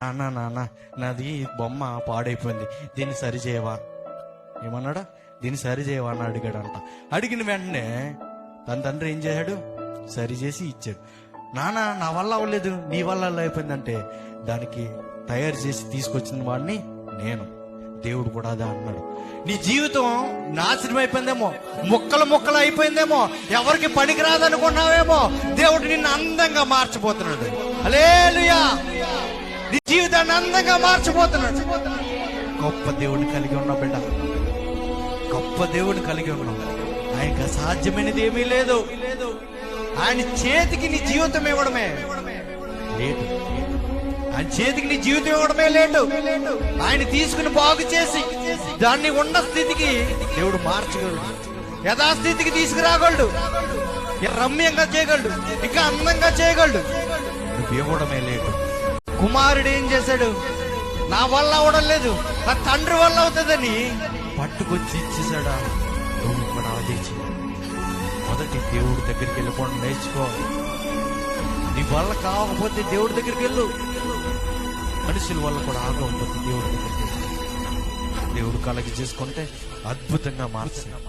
నాన్న నాన్న నాది బొమ్మ పాడైపోయింది, దీన్ని సరి చేయవా? ఏమన్నాడా? దీన్ని సరి చేయవా అని అడిగాడంట. అడిగిన వెంటనే తన తండ్రి ఏం చేశాడు? సరి చేసి ఇచ్చాడు. నాన్న నా వల్ల అవ్వలేదు, నీ వల్ల అలా అయిపోయిందంటే దానికి తయారు చేసి తీసుకొచ్చిన వాడిని నేను. దేవుడు కూడా అదే అన్నాడు. నీ జీవితం నాశనం అయిపోయిందేమో, ముక్కలు ముక్కలు అయిపోయిందేమో, ఎవరికి పనికిరాదనుకున్నావేమో, దేవుడు నిన్ను అందంగా మార్చిపోతున్నాడు. హల్లెలూయా! నీ జీవితాన్ని అందంగా మార్చిపోతున్నాడు. గొప్ప దేవుడిని కలిగి ఉన్నావు బిడ్డ, గొప్ప దేవుడిని కలిగి ఉన్నావు. ఆయనకు అసాధ్యమైనది ఏమీ లేదు. ఆయన చేతికి నీ జీవితం ఇవ్వడమే లేదు, ఆయన చేతికి నీ జీవితం ఇవ్వడమే లేదు. ఆయన తీసుకుని బాగు చేసి దాన్ని ఉన్న స్థితికి దేవుడు మార్చగలడు, యథాస్థితికి తీసుకురాగలడు, రమ్యంగా చేయగలడు, ఇంకా అందంగా చేయగలడు. నువ్వు ఇవ్వడమే లేదు. కుమారుడు ఏం చేశాడు? నా వల్ల అవడం లేదు, నా తండ్రి వల్ల అవుతుందని పట్టుకొచ్చి ఇచ్చేసాడా? నువ్వు కూడా అదే చేయి. మొదటి దేవుడి దగ్గరికి వెళ్ళిపోవడం నేర్చుకో. నీ వల్ల కాకపోతే దేవుడి దగ్గరికి వెళ్ళు. మనుషుల వల్ల కూడా ఆగకపోతే దేవుడి దగ్గరికి వెళ్ళు. దేవుడు కలగ చేసుకుంటే అద్భుతంగా మార్చాడు.